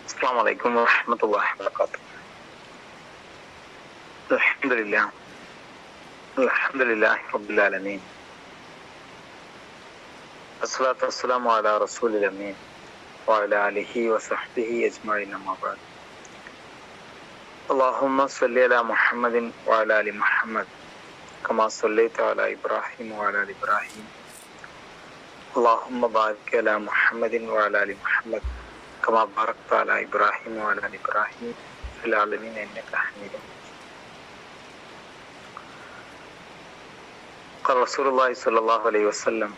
السلام عليكم ورحمة الله وبركاته. الحمد لله رب العالمين. الصلاة والسلام على رسول الأمين وعلى آله وصحبه أجمعين أما بعد. اللهم صل على محمد وعلى آل محمد كما صليت على إبراهيم وعلى آل إبراهيم. اللهم بارك على محمد وعلى آل محمد كما باركت على إبراهيم وعلى آل إبراهيم في العالمين إنك حميد مجيد. قال رسول الله صلى الله عليه وسلم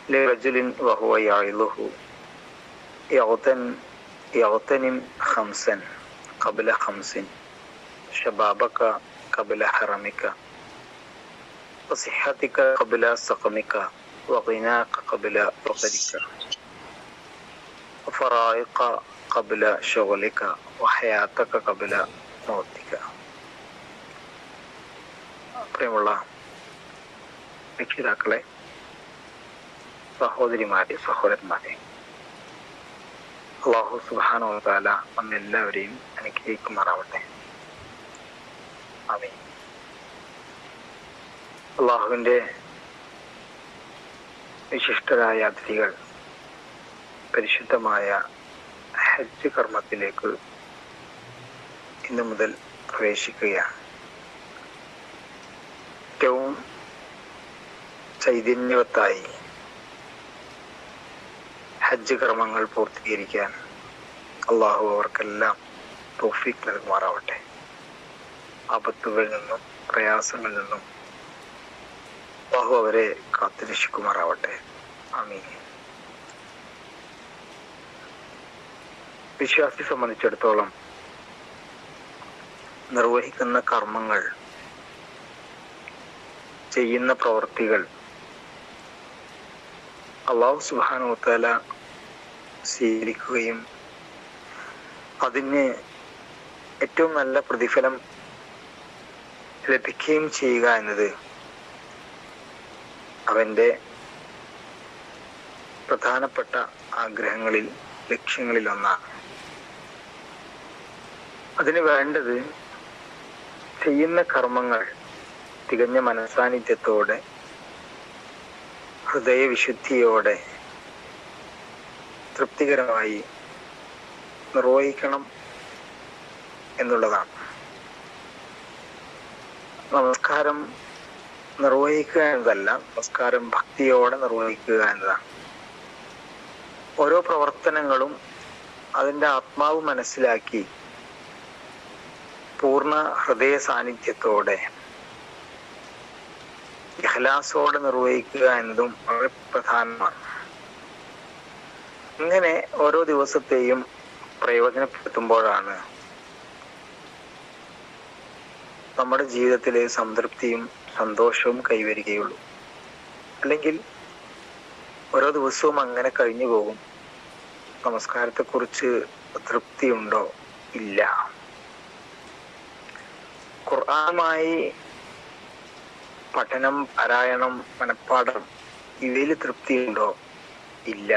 لرجل وهو يعظه يغتنم خمسا قبل خمس شبابك قبل حرمك وصحتك قبل سقمك وغناك قبل فقرك وفرائق قبل شغلك وحياتك قبل موتك. പ്രിയമുള്ള രക്ഷിതാക്കളെ, സഹോദരിമാരെ, സഹോദരന്മാരെ, അല്ലാഹു സുബ്ഹാനഹു വ തആല നമ്മെല്ലാവരെയും അനുഗ്രഹിക്കുമാറാവട്ടെ. ആമീൻ. അല്ലാഹുവിൻ്റെ വിശിഷ്ടരായ അതിഥികൾ പരിശുദ്ധമായ ഹജ്ജ് കർമ്മത്തിലേക്ക് ഇന്നു മുതൽ പ്രവേശിക്കുകയാണ്. ഏറ്റവും ചൈതന്യവത്തായി ഹജ്ജ് കർമ്മങ്ങൾ പൂർത്തീകരിക്കാൻ അള്ളാഹു അവർക്കെല്ലാം തൗഫീഖ് നൽകുമാറാവട്ടെ. ആപത്തുകളിൽ നിന്നും പ്രയാസങ്ങളിൽ നിന്നും അള്ളാഹു അവരെ കാത്തുരക്ഷിക്കുമാറാവട്ടെ. ആമീൻ. വിശ്വാസിയെ സംബന്ധിച്ചിടത്തോളം നിർവഹിക്കുന്ന കർമ്മങ്ങൾ, ചെയ്യുന്ന പ്രവൃത്തികൾ അല്ലാഹു സുബ്ഹാനഹു വ തആല സ്വീകരിക്കുകയും അതിന് ഏറ്റവും നല്ല പ്രതിഫലം ലഭിക്കുകയും ചെയ്യുക എന്നത് അവൻ്റെ പ്രധാനപ്പെട്ട ആഗ്രഹങ്ങളിൽ, ലക്ഷ്യങ്ങളിൽ ഒന്നാണ്. അതിന് വേണ്ടത് ചെയ്യുന്ന കർമ്മങ്ങൾ തികഞ്ഞ മനസാന്നിധ്യത്തോടെ, ഹൃദയവിശുദ്ധിയോടെ, തൃപ്തികരമായി നിർവഹിക്കണം എന്നുള്ളതാണ്. നമസ്കാരം നിർവഹിക്കുക എന്നതല്ല, നമസ്കാരം ഭക്തിയോടെ നിർവഹിക്കുക എന്നതാണ്. ഓരോ പ്രവർത്തനങ്ങളും അതിൻ്റെ ആത്മാവ് മനസ്സിലാക്കി പൂർണ്ണ ഹൃദയ സാന്നിധ്യത്തോടെ, ഇഖ്ലാസോടെ നിർവഹിക്കുക എന്നതും വളരെ പ്രധാനമാണ്. ഇങ്ങനെ ഓരോ ദിവസത്തെയും പ്രയോജനപ്പെടുത്തുമ്പോഴാണ് നമ്മുടെ ജീവിതത്തിലെ സംതൃപ്തിയും സന്തോഷവും കൈവരികയുള്ളൂ. അല്ലെങ്കിൽ ഓരോ ദിവസവും അങ്ങനെ കഴിഞ്ഞു പോകും. നമസ്കാരത്തെക്കുറിച്ച് തൃപ്തിയുണ്ടോ? ഇല്ല. ഖുർആനുമായി പഠനം, പാരായണം, മനഃപ്പാഠം ഇവയിൽ തൃപ്തിയുണ്ടോ? ഇല്ല.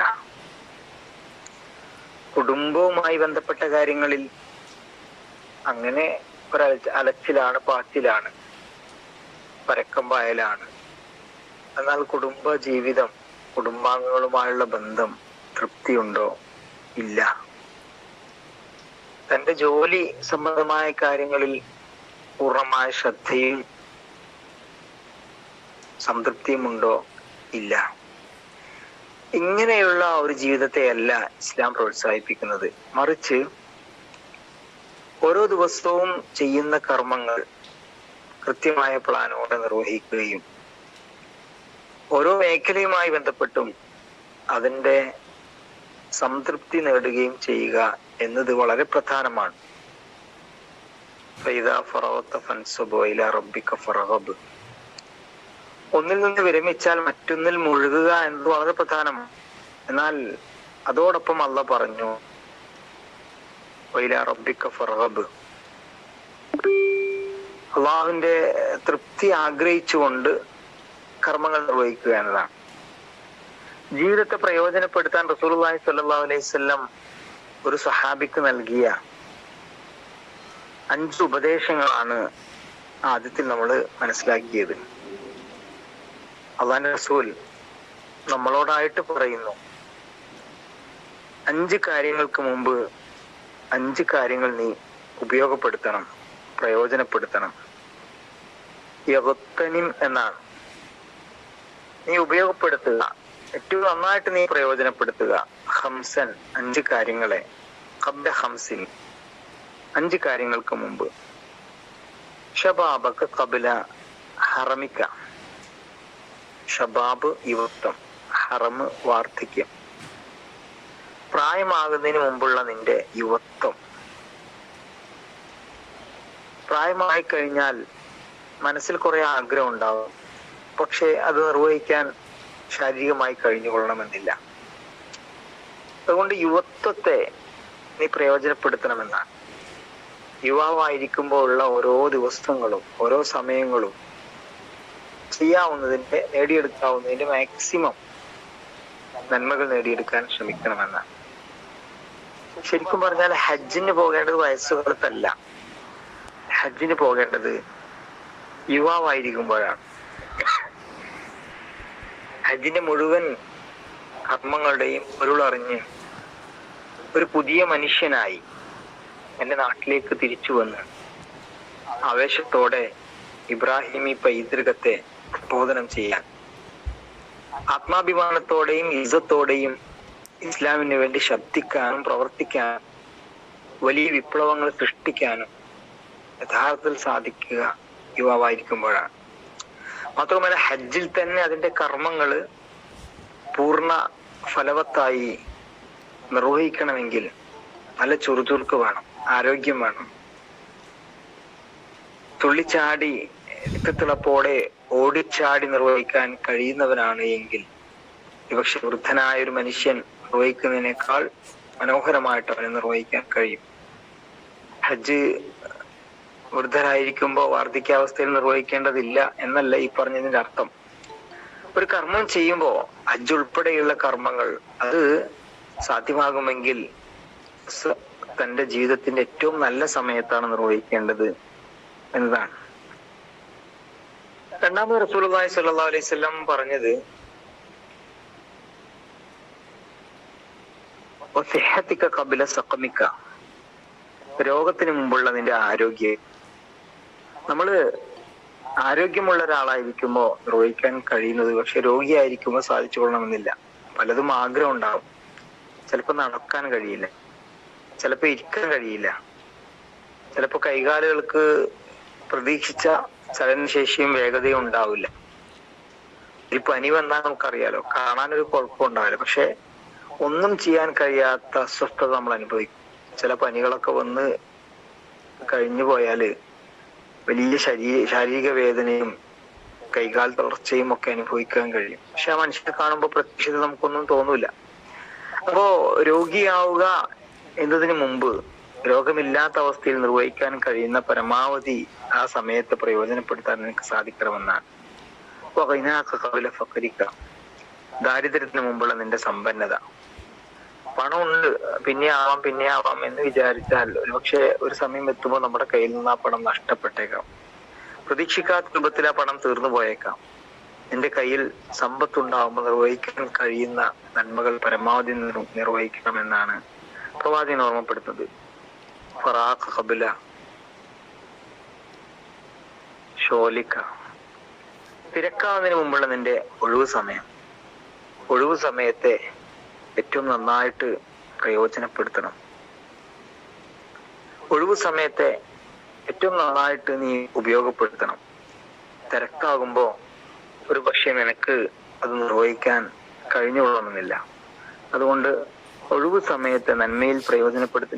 കുടുംബവുമായി ബന്ധപ്പെട്ട കാര്യങ്ങളിൽ അങ്ങനെ അലച്ചിലാണ്, പാച്ചിലാണ്, പരക്കം പായലാണ്. എന്നാൽ കുടുംബ ജീവിതം, കുടുംബാംഗങ്ങളുമായുള്ള ബന്ധം തൃപ്തിയുണ്ടോ? ഇല്ല. തൻ്റെ ജോലി സംബന്ധമായ കാര്യങ്ങളിൽ പൂർണ്ണമായ ശ്രദ്ധയും സംതൃപ്തിയുമുണ്ടോ? ഇല്ല. ഇങ്ങനെയുള്ള ഒരു ജീവിതത്തെയല്ല ഇസ്ലാം പ്രോത്സാഹിപ്പിക്കുന്നത്. മറിച്ച് ഓരോ ദിവസവും ചെയ്യുന്ന കർമ്മങ്ങൾ കൃത്യമായ പ്ലാനോടെ നിർവഹിക്കുകയും ഓരോ മേഖലയുമായി ബന്ധപ്പെട്ടും അതിൻ്റെ സംതൃപ്തി നേടുകയും ചെയ്യുക എന്നത് വളരെ പ്രധാനമാണ്. ഫൈദാ ഫറഗത ഫൻസബ് ഇലാ റബ്ബിക ഫർഗബ്. ഒന്നിൽ നിന്ന് വിരമിച്ചാൽ മറ്റൊന്നിൽ മുഴുകുക എന്നത് വളരെ പ്രധാനമാണ്. എന്നാൽ അതോടൊപ്പം അല്ലാഹ് പറഞ്ഞു ഇലാ റബ്ബിക ഫർഗബ്. അള്ളാഹുവിന്റെ തൃപ്തി ആഗ്രഹിച്ചുകൊണ്ട് കർമ്മങ്ങൾ നിർവഹിക്കുക എന്നതാണ്. ജീവിതത്തെ പ്രയോജനപ്പെടുത്താൻ റസൂലുള്ളാഹി സ്വല്ലല്ലാഹു അലൈഹി വസല്ലം ഒരു സഹാബിക്ക് നൽകിയ 5 ഉപദേശങ്ങളാണ് ആദ്യത്തിൽ നമ്മൾ മനസ്സിലാക്കിയത്. അല്ലാഹുവിന്റെ റസൂൽ നമ്മളോടായിട്ട് പറയുന്നു, 5 കാര്യങ്ങൾക്ക് മുമ്പ് 5 കാര്യങ്ങൾ നീ ഉപയോഗപ്പെടുത്തണം, പ്രയോജനപ്പെടുത്തണം. യഗ്തനിം എന്നാണ്. നീ ഉപയോഗപ്പെടുത്തുക, ഏറ്റവും നന്നായിട്ട് നീ പ്രയോജനപ്പെടുത്തുക. ഹംസൻ, 5 കാര്യങ്ങളെ. ഖബ്ല ഹംസിൻ, 5 കാര്യങ്ങൾക്ക് മുമ്പ്. ഷബാബക ഖബ്ല ഹറമിക, ഷബാബ് യുവത്വം, ഹറമ് വാർദ്ധക്യം. പ്രായമാകുന്നതിന് മുമ്പുള്ള നിന്റെ യുവത്വം. പ്രായമായി കഴിഞ്ഞാൽ മനസ്സിൽ കുറെ ആഗ്രഹം ഉണ്ടാവും, പക്ഷെ അത് നിർവഹിക്കാൻ ശാരീരികമായി കഴിഞ്ഞുകൊള്ളണമെന്നില്ല. അതുകൊണ്ട് യുവത്വത്തെ നീ പ്രയോജനപ്പെടുത്തണമെന്നാണ്. യുവാവായിരിക്കുമ്പോൾ ഉള്ള ഓരോ ദിവസങ്ങളും ഓരോ സമയങ്ങളും ചെയ്യാവുന്നതിന്റെ, നേടിയെടുക്കാവുന്നതിന്റെ മാക്സിമം നന്മകൾ നേടിയെടുക്കാൻ ശ്രമിക്കണമെന്നാണ്. ശരിക്കും പറഞ്ഞാൽ ഹജ്ജിന് പോകേണ്ടത് വയസ്സുകാലത്തല്ല, ഹജ്ജിന് പോകേണ്ടത് യുവാവായിരിക്കുമ്പോഴാണ്. ഹജ്ജിന്റെ മുഴുവൻ കർമ്മങ്ങളുടെയും പൊരുളറിഞ്ഞ് ഒരു പുതിയ മനുഷ്യനായി എന്റെ നാട്ടിലേക്ക് തിരിച്ചു വന്ന് ആവേശത്തോടെ ഇബ്രാഹിമി പൈതൃകത്തെ പ്രബോധനം ചെയ്യാൻ, ആത്മാഭിമാനത്തോടെയും ഇസ്സത്തോടെയും ഇസ്ലാമിന് വേണ്ടി ശബ്ദിക്കാനും പ്രവർത്തിക്കാനും വലിയ വിപ്ലവങ്ങൾ സൃഷ്ടിക്കാനും യഥാർത്ഥത്തിൽ സാധിക്കുക യുവാവായിരിക്കുമ്പോഴാണ്. മാത്രമല്ല ഹജ്ജിൽ തന്നെ അതിന്റെ കർമ്മങ്ങള് പൂർണ്ണ ഫലവത്തായി നിർവഹിക്കണമെങ്കിൽ നല്ല ചുറുചുറുക്ക് വേണം, ആരോഗ്യം വേണം. തുള്ളിച്ചാടി രക്തത്തിളപ്പോടെ ഓടിച്ചാടി നിർവഹിക്കാൻ കഴിയുന്നവനാണ് എങ്കിൽ ഒരുപക്ഷെ വൃദ്ധനായ ഒരു മനുഷ്യൻ നിർവഹിക്കുന്നതിനേക്കാൾ മനോഹരമായിട്ട് അവനെ നിർവഹിക്കാൻ കഴിയും. ഹജ്ജ് വൃദ്ധരായിരിക്കുമ്പോൾ വാർദ്ധക്യാവസ്ഥയിൽ നിർവഹിക്കേണ്ടതില്ല എന്നല്ല ഈ പറഞ്ഞതിന്റെ അർത്ഥം. ഒരു കർമ്മം ചെയ്യുമ്പോ ഹജ്ജ് ഉൾപ്പെടെയുള്ള കർമ്മങ്ങൾ അത് സാധ്യമാകുമെങ്കിൽ തന്റെ ജീവിതത്തിന്റെ ഏറ്റവും നല്ല സമയത്താണ് നിർവഹിക്കേണ്ടത് എന്നതാണ്. രണ്ടാമത് റസൂലുള്ളാഹി സ്വല്ലല്ലാഹു അലൈഹി വസല്ലം പറഞ്ഞത് വസിഹ്ഹതിക ഖബ്ല സഖമിക, രോഗത്തിന് മുമ്പുള്ള നിന്റെ ആരോഗ്യം. നമ്മള് ആരോഗ്യമുള്ള ഒരാളായിരിക്കുമ്പോൾ നിർവഹിക്കാൻ കഴിയുന്നത് പക്ഷെ രോഗിയായിരിക്കുമ്പോൾ സാധിച്ചു കൊള്ളണമെന്നില്ല. പലതും ആഗ്രഹം ഉണ്ടാവും. ചിലപ്പോൾ നടക്കാൻ കഴിയില്ല, ചിലപ്പോൾ ഇരിക്കാൻ കഴിയില്ല, ചിലപ്പോൾ കൈകാലുകൾക്ക് പ്രതീക്ഷിച്ച ചലനശേഷിയും വേഗതയും ഉണ്ടാവില്ല. ഈ പനി വന്നാൽ നമുക്കറിയാലോ, കാണാനൊരു കുഴപ്പമുണ്ടാവില്ല, പക്ഷെ ഒന്നും ചെയ്യാൻ കഴിയാത്ത അസ്വസ്ഥത നമ്മൾ അനുഭവിക്കും. ചില പനികളൊക്കെ വന്ന് കഴിഞ്ഞു പോയാല് വലിയ ശാരീരിക വേദനയും കൈകാൽ തളർച്ചയും ഒക്കെ അനുഭവിക്കാൻ കഴിയും. പക്ഷെ ആ മനുഷ്യനെ കാണുമ്പോൾ പ്രത്യക്ഷത നമുക്കൊന്നും തോന്നൂല. അപ്പോ രോഗിയാവുക എന്നതിന് മുമ്പ് രോഗമില്ലാത്ത അവസ്ഥയിൽ നിർവഹിക്കാൻ കഴിയുന്ന പരമാവധി ആ സമയത്ത് പ്രയോജനപ്പെടുത്താൻ നിനക്ക് സാധിക്കണമെന്നാണ്. ദാരിദ്ര്യത്തിന് മുമ്പുള്ള നിന്റെ സമ്പന്നത. പണമുണ്ട്, പിന്നെ ആവാം എന്ന് വിചാരിച്ചാൽ ഒരുപക്ഷെ ഒരു സമയം എത്തുമ്പോൾ നമ്മുടെ കയ്യിൽ നിന്ന് ആ പണം നഷ്ടപ്പെട്ടേക്കാം. പ്രതീക്ഷിക്കാത്ത രൂപത്തിൽ ആ പണം തീർന്നു പോയേക്കാം. നിന്റെ കയ്യിൽ സമ്പത്തുണ്ടാവുമ്പോൾ നിർവഹിക്കാൻ കഴിയുന്ന നന്മകൾ പരമാവധി നിർവഹിക്കണമെന്നാണ് പ്രവാചകൻ ഓർമ്മപ്പെടുത്തുന്നത്. ഫറാഖ് ഖബ്ല ഷോലിക, തിരക്കാവുന്നതിന് മുമ്പുള്ള നിന്റെ ഒഴിവ് സമയം. ഒഴിവ് സമയത്തെ ഏറ്റവും നന്നായിട്ട് പ്രയോജനപ്പെടുത്തണം. ഒഴിവ് സമയത്തെ ഏറ്റവും നന്നായിട്ട് നീ ഉപയോഗപ്പെടുത്തണം. തിരക്കാകുമ്പോ ഒരു പക്ഷേ നിനക്ക് അത് നിർവഹിക്കാൻ കഴിഞ്ഞുകൊള്ളണമെന്നില്ല. അതുകൊണ്ട് ഒഴിവ് സമയത്തെ നന്മയിൽ പ്രയോജനപ്പെടുത്തി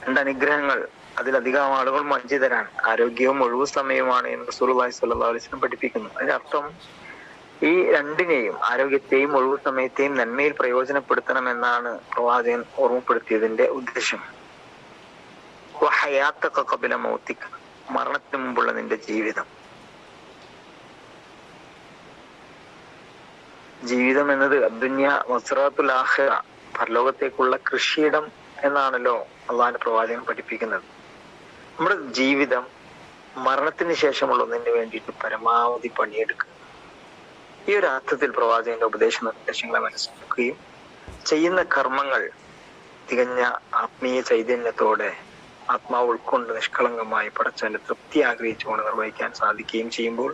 രണ്ട് അനുഗ്രഹങ്ങൾ അതിലധികം ആളുകൾ വഞ്ചിതരാണ്. ആരോഗ്യവും ഒഴിവു സമയവുമാണ് എന്ന് റസൂലുള്ളാഹി സ്വല്ലല്ലാഹു അലൈഹി വസല്ലം പഠിപ്പിക്കുന്നു. അതിന്റെ അർത്ഥം ഈ രണ്ടിനെയും, ആരോഗ്യത്തെയും ഒഴിവു സമയത്തെയും നന്മയിൽ പ്രയോജനപ്പെടുത്തണമെന്നാണ് പ്രവാചകൻ ഓർമ്മപ്പെടുത്തിയതിന്റെ ഉദ്ദേശം. മരണത്തിന് മുമ്പുള്ള നിന്റെ ജീവിതം. ജീവിതം എന്നത് അദ്ദുന്യ മസ്റഅത്തുൽ ആഖിറ, പരലോകത്തേക്കുള്ള കൃഷിയിടം എന്നാണല്ലോ അള്ളാഹുവിന്റെ പ്രവാചകൻ പഠിപ്പിക്കുന്നത്. നമ്മുടെ ജീവിതം മരണത്തിന് ശേഷമുള്ള ഒന്നിന് വേണ്ടിയിട്ട് പരമാവധി പണിയെടുക്കുക. ഈ ഒരു അർത്ഥത്തിൽ പ്രവാചകന്റെ ഉപദേശ നിർദ്ദേശങ്ങളെ മനസ്സിലാക്കുകയും ചെയ്യുന്ന കർമ്മങ്ങൾ തികഞ്ഞ ആത്മീയ ചൈതന്യത്തോടെ ആത്മാവ് ഉൾക്കൊണ്ട് നിഷ്കളങ്കമായി പടച്ചവന്റെ തൃപ്തി ആഗ്രഹിച്ചുകൊണ്ട് നിർവഹിക്കാൻ സാധിക്കുകയും ചെയ്യുമ്പോൾ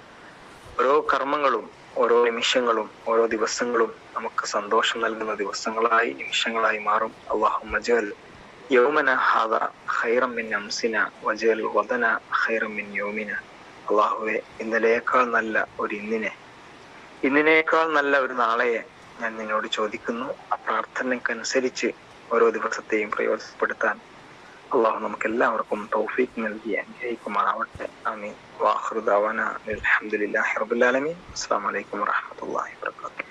ഓരോ കർമ്മങ്ങളും, ഓരോ നിമിഷങ്ങളും, ഓരോ ദിവസങ്ങളും നമുക്ക് സന്തോഷം നൽകുന്ന ദിവസങ്ങളായി, നിമിഷങ്ങളായി മാറും. അല്ലാഹുമ്മ ജഅൽ യൗമന ഹാദാ ഖൈറൻ മിൻ അംസിന വജഅൽ ഗദന ഖൈറൻ മിൻ യൗമിന. അല്ലാഹുവേ, ഇന്നലേക്കാൾ നല്ല ഒരു ഇന്നിനേക്കാൾ നല്ല ഒരു നാളെയെ ഞാൻ നിന്നോട് ചോദിക്കുന്നു. ആ പ്രാർത്ഥനയ്ക്കനുസരിച്ച് ഓരോ ദിവസത്തെയും പ്രയോജനപ്പെടുത്താൻ അള്ളാഹു നമുക്ക് എല്ലാവർക്കും തൗഫീഖ് നൽകി അനുഗ്രഹിക്കുമാറാവട്ടെ. ആമീൻ. വാഖിറു ദഅവാനാ അൽഹംദുലില്ലാഹി റബ്ബിൽ ആലമീൻ. അസ്സലാമു അലൈക്കും വറഹ്മത്തുള്ളാഹി വബറകാതുഹു.